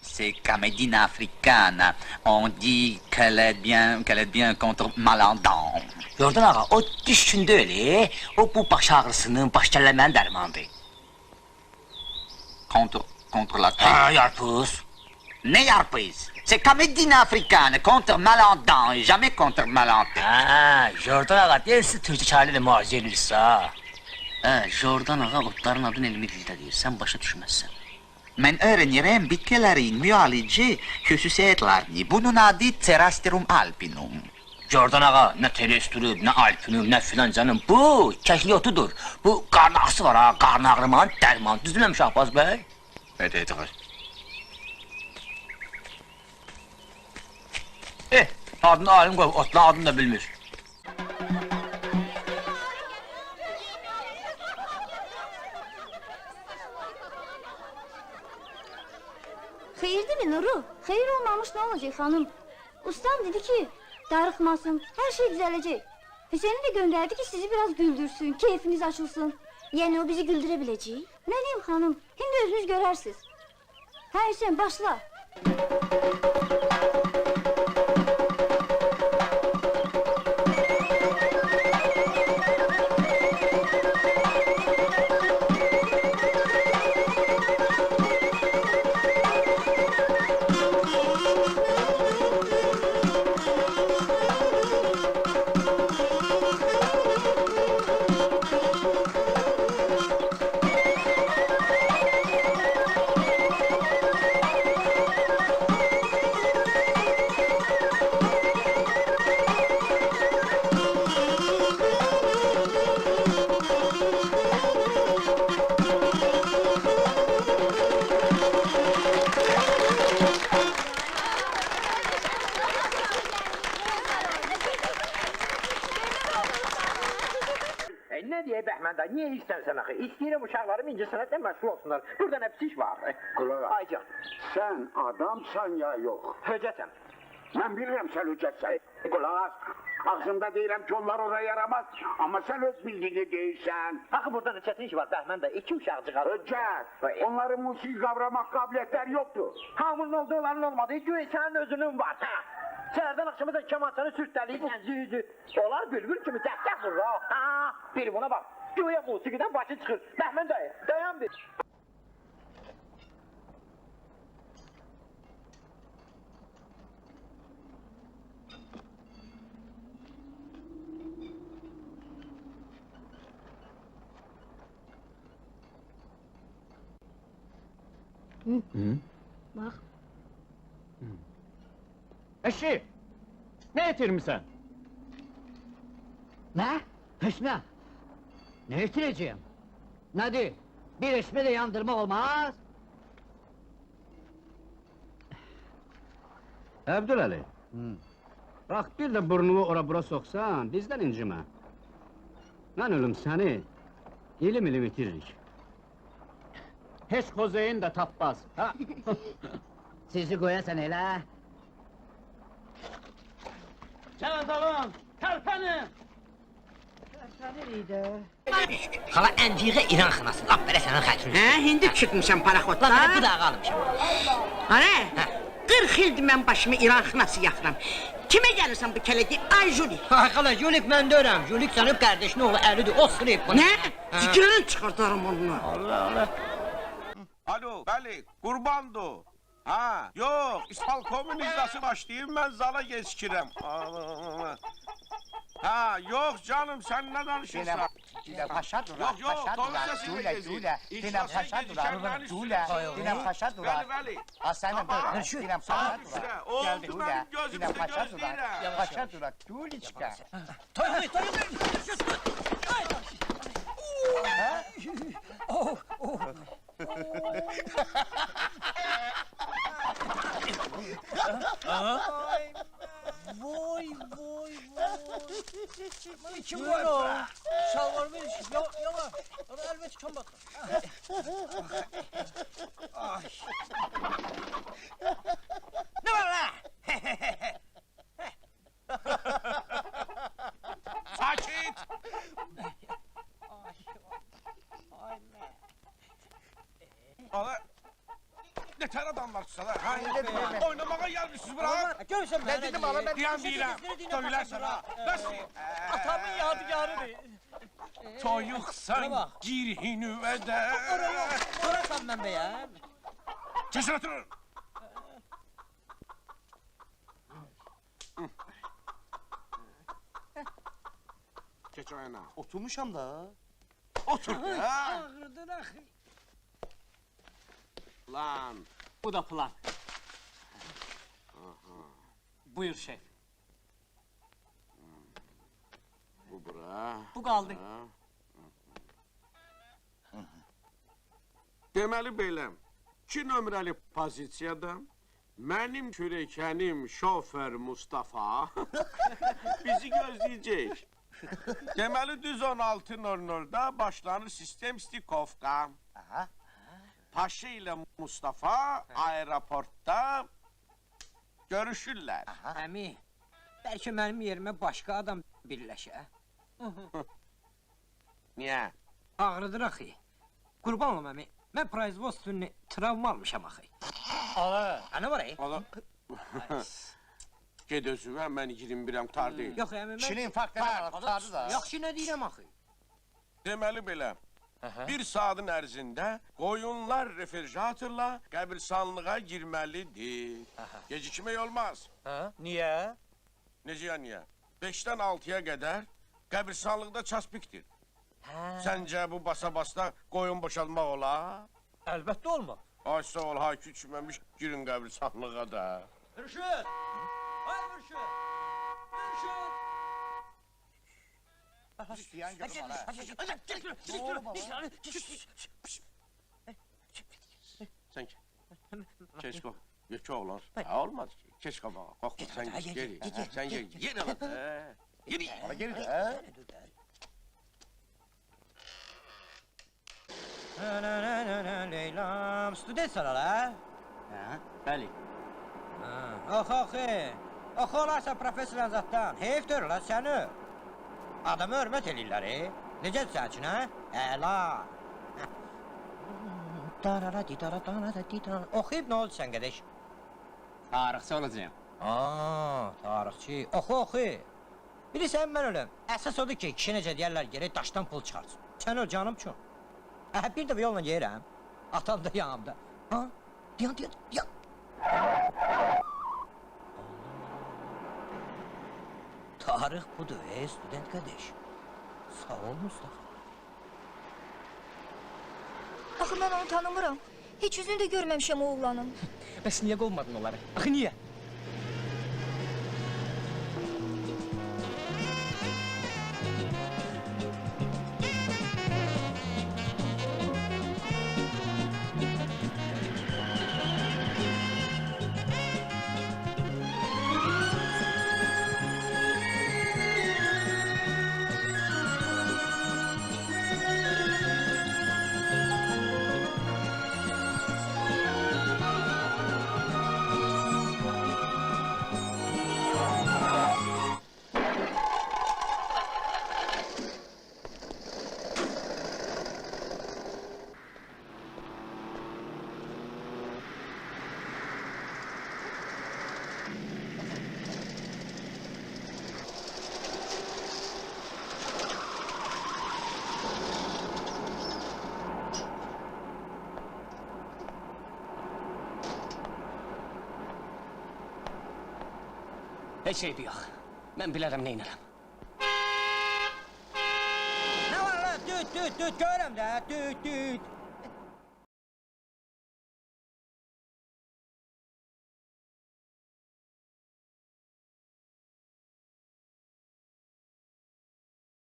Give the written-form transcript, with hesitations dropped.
C'est comédie africaine. On dit qu'elle est bien contre Malandon. Yordan ağa, o düşkündə öyle, o bu baş ağrısının, baş kəlləmənin dərmanıdır. Contre la tête. Ha, yarpız. Ne yarpız? C'est comédie africaine contre Malandon et jamais contre Malandon. Ha, Yordan ağa, deyirsiz Türkçe kârlı ilə müalicə edirsə. Jordan ağa otların adını elmi dildə deyir, sən başa düşməzsən. Ben öğrenirim bitkilerin müalicə xüsusiyyətlərini. Bunun adı Terasterum alpinum. Yordan ağa, nə terestrüb, nə alpinum, nə filan canım, bu kəkliyotudur. Bu qarın ağrısı var ha, qarın ağrımanın dərmanı. Düzdürəm Şahbaz bəy? Peut-être. Adını alim qoy, otlan adını da bilmir. Xeyir değil mi Nuru? Xeyir olmamış ne olacak hanım? Ustam dedi ki darıxmasın, her şey düzelecek. Hüseyin'i de gönderdi ki sizi biraz güldürsün, keyfiniz açılsın. Yani o bizi güldürebilecek. Ne diyeyim hanım? Şimdi özünüz görersiniz. Ha Hüseyin başla. Ne diye Bəhmən da, niye istərsən axı? İstəyirəm uşaqlarım incəsənətlə məşğul olsunlar. Burada nə pis iş var? Qulaq as. Ayca, Sən adamsan ya yox? höcətəm. Mən bilirəm sən höcətsən. Qulaq as. Ağzımda deyirəm ki onlar oraya yaramaz. Amma sən öz bildiyini deyirsən. Axı burada nə çətin iş var Bəhmən da, iki uşaq çıxar. Höcət. Onların musiqi qavramaq qabiliyyətləri yoxdur. Hamının olduğu onların olmadığı güya sənin özünün var. Hə? Səhərdən axşama da kamançanı sürtləliyirsən, züzü. Onlar bülbül kimi tək-tək vurur ha. Ha, bir buna bax. Güya musiqidən başı çıxır. Bəhmən dayı, dayan bir. Bak. Eşi, ne getirmişsen? Ne? Hüsnü. Ne getireceğim? Nedir? Bir eşme de yandırmak olmaz. Abdülali. Bak bir de burnunu ora bura soksan, bizden incime. Lan oğlum seni, ilim ilim bitiririk. Hiç kozeyin de tapmaz. Ha? Sizi koyasan hele. Çağız oğlum, terpenin! Hala əndiğə İran xınası, lap belə sənin xətrin. Hə, indi çıxmışam paraxotdan. Lap bir daha almışam. Ana, 40 ildir mən başımı İran xınası yaxıram. Kimə gəlirsən bu kələki? Ay Julik. Hala, Julik mən deyirəm. Julik sənin qardeşin oğlu Əlidir, o sırıyıb. Nə? Fikrini çıxardarım onunla. Alo, bəli, qurbandır. Ha, yox, isfalkomun icrası başlayayım, mən zala geçkirəm. Ha, yox canım, sən nə danışırsan? Dile paşa durar, Yox, yox, paşa toz durar, səsini dule, gezin. dule, dile İcrası paşa gecikənlərin durar, üstünə dule, salın. dile paşa durar. Bəli, bəli. Ha sen de Tamam. böyle, dile paşa Tamam, durar. işte, oldu, Dule, benim gözümü dile paşa durar, gözleyirəm. paşa durar, duliçka. Vay. Kim var o? Şalvar ver. Yavaş. Elbet çıkan bak. Ne var la? Sakit! Ala, ne betər adamlarsınız ha. Oynamağa gəlmişsiniz bura. Görürsən Ne mənə dedim bana, ben- Deyəm, döyülərsən ha. Nəsin? Atamın yadigarıdır. Toyuqsan, Bana bax. gir hinüvədə. Sorasan mən bəyəm. Kesin oturun. Geç o yana. Oturmuşam da. Otur ya. Ağrıdır axı. Lan. Bu da plan. Buyur şef. Bu bura. Bu qaldı. Deməli belə, 2 nömrəli pozisiyada mənim kürəkənim şofer Mustafa bizi gözləyəcək. Deməli düz 16:00-da başlanır sistem stikovka. Paşa ilə Mustafa aeroportda görüşürlər. Əmi, bəlkə mənim yerimə başqa adam birləşə. Niyə? Ağrıdır axı. Qurban olum əmi. Mən производственный travma almışam axı. Ha, nə var ey? Ola... Ged özüvə, mən 21-əm, qutar deyil. Yox əmi, mən... Kişinin farklı tutardı da. Yaxşı nə deyirəm axı? Deməli belə, bir saatın ərzində qoyunlar refrigeratorla qəbirstanlığa girməlidir. Gecikmək olmaz. Niye? Necə ya niyə? 5-dən 6-ya qədər qəbirstanlıqda çaspikdir. Səncə bu basa-basda qoyun boşalmaq olar? Elbette olmaz. Ay sağ ol, haykü içməmiş girin qəbirstanlığa da. Mürşid! Ay Mürşid! Mürşid! İsteyen görür bana. Sən ki, keç qo. Yekə olar. Ha, olmaz ki. Keç qabağa. Qorxma, sən geç geri. Sən geri. Yer ala. Yeri. Bana geri de. Leylam, studentsən hala? Bəli. Ox, oxu. Oxu olarsa professorun zatdan. Heyfdir la səni. Adamı hörmət eləyirlər, Necədir sənin üçün, hə? Əla. Oxuyub nə oldu sən qədəş? Tarixçi olacağım. Tarixçi. Oxu, oxu. Bilirsən mən ölüm. Əsas odur ki, kişi necə deyərlər, gerək daşdan pul çıxarsın. Sən öl canım üçün. Bir dəfə yolla geyirəm. Atam da yanımda. Dayan. Tarix budur, student qardaş. Sağ ol Mustafa. Axı mən onu tanımıram. Heç üzünü də görməmişəm o oğlanın. Bəs niyə qovmadın onları? Axı niyə? Heç şeydir yox. Mən bilərəm neynərəm. Nə var lan? Düt, görəm də, düt.